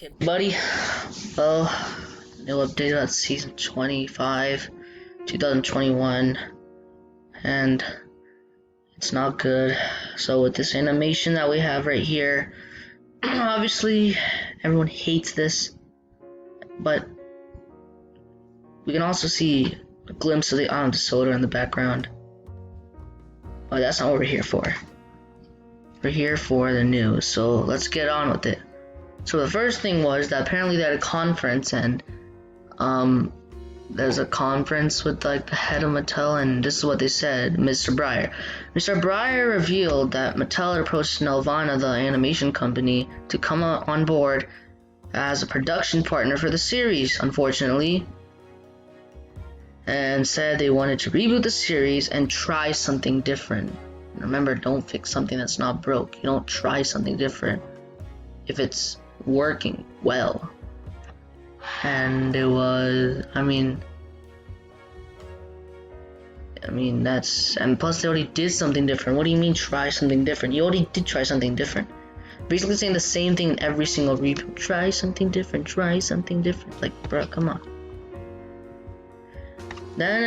Okay, buddy. Well, new update about season 25, 2021, and it's not good. So with this animation that we have right here, obviously everyone hates this, but we can also see a glimpse of the island of soda in the background. But that's not what we're here for. We're here for the news, so let's get on with it. So the first thing was that apparently they had a conference, and there's a conference with like the head of Mattel, and this is what they said. Mr. Breyer. Mr. Breyer revealed that Mattel had approached Nelvana, the animation company, to come on board as a production partner for the series, unfortunately, and said they wanted to reboot the series and try something different. Remember, don't fix something that's not broke. You don't try something different if it's working well. And it was, I mean that's, and plus they already did something different. What do you mean try something different? You already did try something different. Basically saying the same thing in every single reboot. Try something different, try something different. Like, bro, come on. Then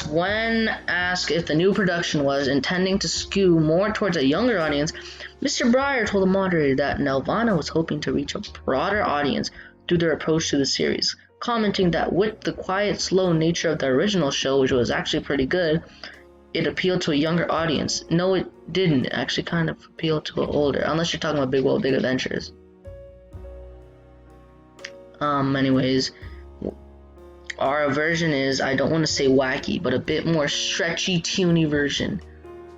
when asked if the new production was intending to skew more towards a younger audience, Mr. Breyer told the moderator that Nelvana was hoping to reach a broader audience through their approach to the series, commenting that with the quiet, slow nature of the original show, which was actually pretty good, it appealed to a younger audience. No, it didn't. It actually kind of appealed to an older, unless you're talking about Big World, Big Adventures. Anyways, our version is, I don't want to say wacky, but a bit more stretchy, tuney version.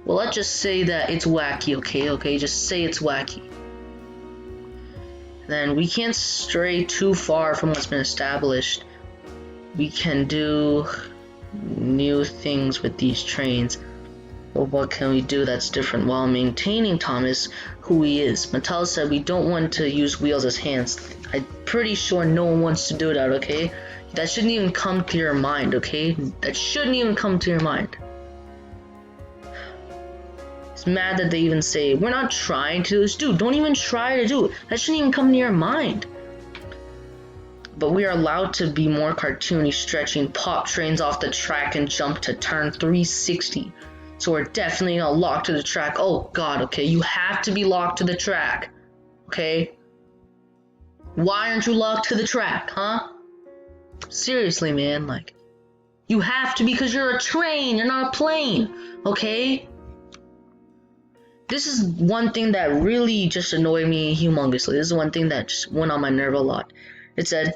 Well, let's just say that it's wacky, okay? Just say it's wacky. Then we can't stray too far from what's been established. We can do new things with these trains. Well, what can we do that's different while maintaining Thomas who he is? Mattel said we don't want to use wheels as hands. I'm pretty sure no one wants to do that, okay? That shouldn't even come to your mind, okay? That shouldn't even come to your mind. It's mad that they even say, we're not trying to do this. Dude, don't even try to do it. That shouldn't even come to your mind. But we are allowed to be more cartoony, stretching, pop trains off the track and jump to turn 360. So we're definitely not locked to the track. Oh god, okay, you have to be locked to the track. Okay? Why aren't you locked to the track, huh? Seriously, man, like, you have to, because you're a train, you're not a plane, okay? This is one thing that really just annoyed me humongously. This is one thing that just went on my nerve a lot. It said,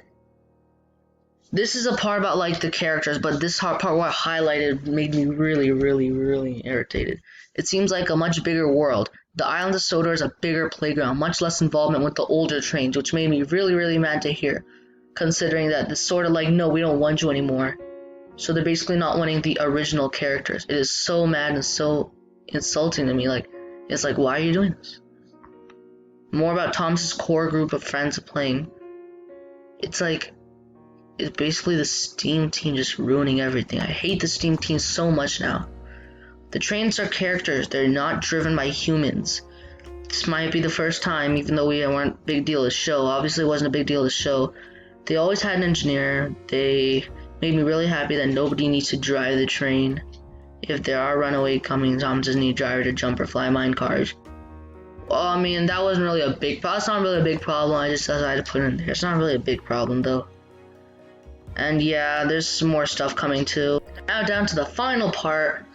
this is a part about, like, the characters, but this part where I highlighted made me really, really, really irritated. It seems like a much bigger world. The island of Soda is a bigger playground, much less involvement with the older trains, which made me really, really mad to hear. Considering that it's sort of like, no, we don't want you anymore. So they're basically not wanting the original characters. It is so mad and so insulting to me. Like, it's like, why are you doing this? More about Thomas's core group of friends playing. It's like, it's basically the Steam team just ruining everything. I hate the Steam team so much now. The trains are characters. They're not driven by humans. This might be the first time, even though we weren't a big deal of the show. Obviously it wasn't a big deal of the show. They always had an engineer. They made me really happy that nobody needs to drive the train. If there are runaway coming, Tom doesn't need a driver to jump or fly mine cars. Well, I mean, that wasn't really a big problem. It's not really a big problem. I just decided to put it in there. It's not really a big problem, though. And yeah, there's some more stuff coming, too. Now down to the final part.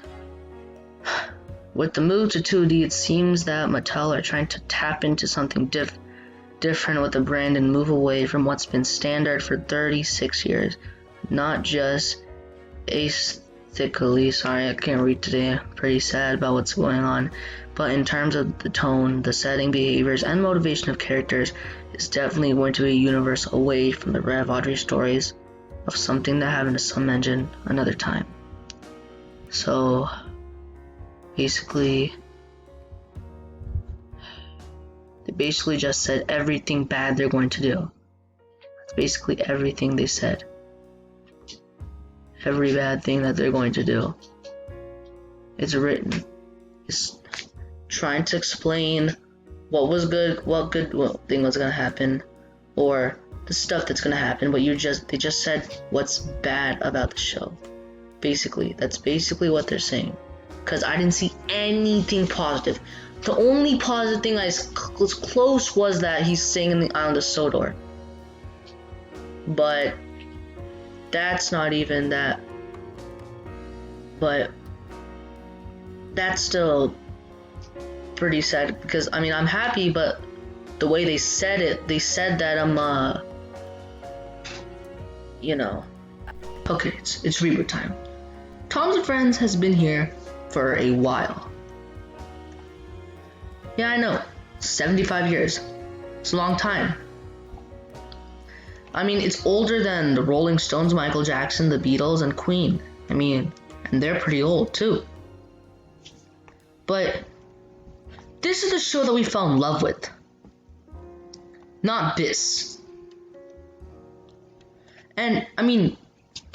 With the move to 2D, it seems that Mattel are trying to tap into something different with the brand and move away from what's been standard for 36 years. Not just aesthetically, sorry I can't read today, I'm pretty sad about what's going on, but in terms of the tone, the setting, behaviors, and motivation of characters, it's definitely going to be a universe away from the Rev Audrey stories of something that happened to some engine another time. So basically, they basically just said everything bad they're going to do. That's basically everything they said. Every bad thing that they're going to do. It's written. It's trying to explain what was good, what thing was going to happen, or the stuff that's gonna happen, but they just said what's bad about the show. Basically, that's basically what they're saying. Because I didn't see anything positive. The only positive thing I was close was that he's staying in the island of Sodor. But that's not even that. But that's still pretty sad because I mean I'm happy, but the way they said it, they said that I'm you know. Okay, it's reboot time. Tom's and Friends has been here for a while. Yeah, I know. 75 years. It's a long time. I mean, it's older than the Rolling Stones, Michael Jackson, the Beatles, and Queen. I mean, and they're pretty old too. But this is the show that we fell in love with. Not this. And, I mean,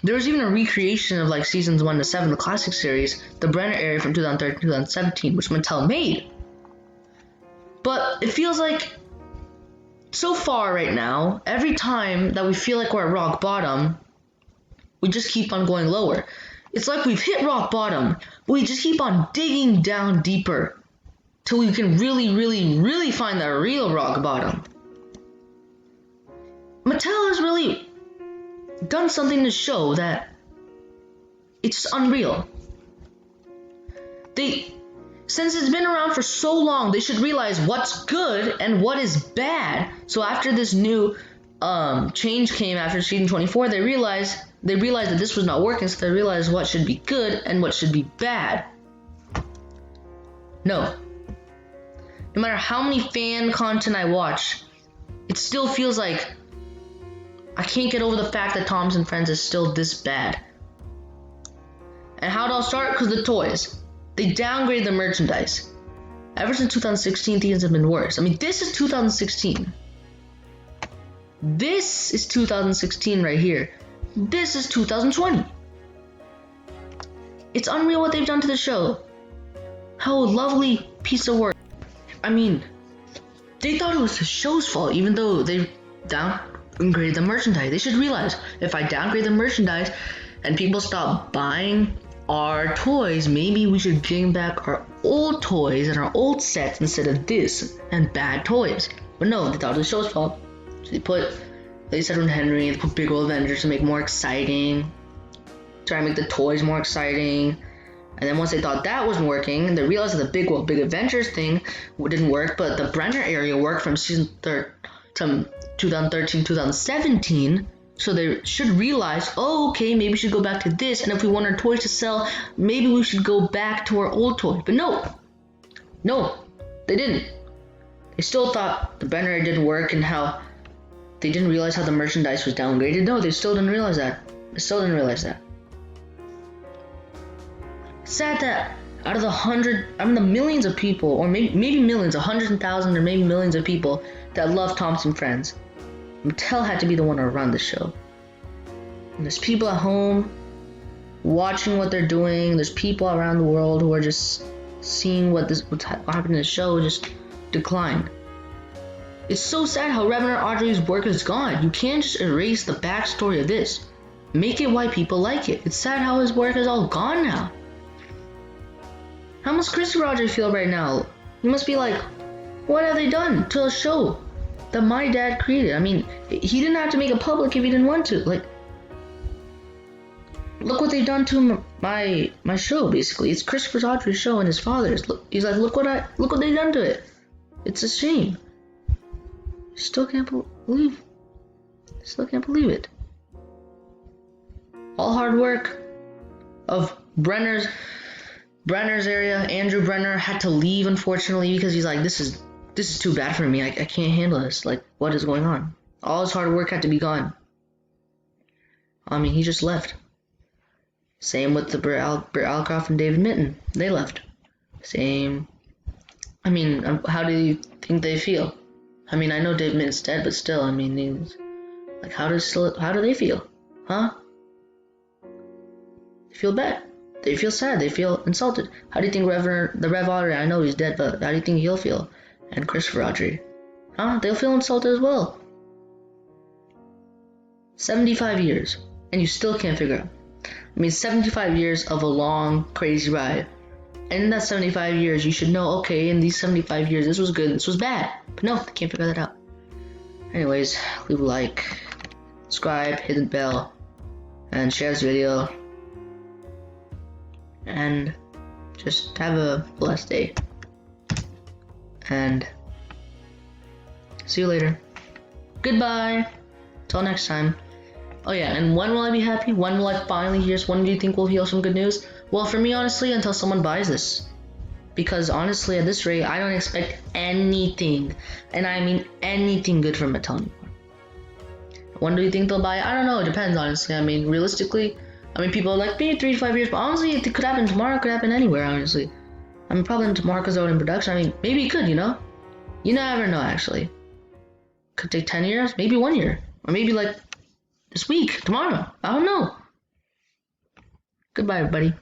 there was even a recreation of like seasons 1 to 7, the classic series, the Brenner area from 2013 to 2017, which Mattel made. But it feels like, so far right now, every time that we feel like we're at rock bottom, we just keep on going lower. It's like we've hit rock bottom, but we just keep on digging down deeper till we can really, really, really find the real rock bottom. Mattel has really done something to show that it's unreal. Since it's been around for so long, they should realize what's good and what is bad. So after this new change came after season 24, they realized that this was not working, so they realized what should be good and what should be bad. No matter how many fan content I watch, it still feels like I can't get over the fact that Tom's and Friends is still this bad. And how it all start? Because the toys. They downgraded the merchandise. Ever since 2016, things have been worse. I mean, this is 2016. This is 2016 right here. This is 2020. It's unreal what they've done to the show. How lovely piece of work. I mean, they thought it was the show's fault, even though they downgraded the merchandise. They should realize, if I downgrade the merchandise and people stop buying our toys, maybe we should bring back our old toys and our old sets instead of this and bad toys. But no, they thought it was the show's fault. So they said Edwin Henry, they put big old Avengers to make it more exciting, try to make the toys more exciting. And then once they thought that wasn't working, they realized that the big Avengers thing didn't work, but the Brenner area worked from season 3 to 2013, 2017. So they should realize, oh, okay, maybe we should go back to this. And if we want our toys to sell, maybe we should go back to our old toys. But no, they didn't. They still thought the Brenner area didn't work and how they didn't realize how the merchandise was downgraded. No, they still didn't realize that. It's sad that out of the millions of people, or maybe millions, 100,000 or maybe millions of people that love Tom's and Friends, Mattel had to be the one to run the show. And there's people at home watching what they're doing. There's people around the world who are just seeing what happened in the show just decline. It's so sad how Reverend Audrey's work is gone. You can't just erase the backstory of this. Make it why people like it. It's sad how his work is all gone now. How must Christopher Audrey feel right now? He must be like, what have they done to a show that my dad created? I mean, he didn't have to make it public if he didn't want to. Like, look what they've done to my show. Basically, it's Christopher Audrey's show and his father's. He's like, look what they've done to it. It's a shame. Still can't believe it. All hard work of Brenner's area. Andrew Brenner had to leave, unfortunately, because he's like, this is too bad for me. I can't handle this. Like, what is going on? All his hard work had to be gone. I mean, he just left. Same with the Britt Alcroft and David Mitton. They left. Same. I mean, how do you think they feel? I mean, I know David Mitton's dead, but still, I mean, like, how do they feel? Huh? They feel bad. They feel sad. They feel insulted. How do you think the Rev Audrey, I know he's dead, but how do you think he'll feel? And Christopher Audrey. Huh? They'll feel insulted as well. 75 years, and you still can't figure it out. I mean, 75 years of a long, crazy ride. And in that 75 years, you should know, okay, in these 75 years, this was good, this was bad. But no, they can't figure that out. Anyways, leave a like, subscribe, hit the bell, and share this video. And just have a blessed day. And see you later. Goodbye. Till next time. Oh yeah, and when will I be happy? When will I finally hear? When do you think we'll hear some good news? Well, for me, honestly, until someone buys this. Because honestly, at this rate, I don't expect anything, and I mean anything good from Mattel anymore. When do you think they'll buy it? I don't know. It depends, honestly. I mean, realistically, people are like, maybe 3 to 5 years, but honestly, it could happen tomorrow. It could happen anywhere, honestly. I mean, probably tomorrow because they're in production. I mean, maybe it could, you know? You never know, actually. Could take 10 years, maybe 1 year, or maybe like this week, tomorrow. I don't know. Goodbye, everybody.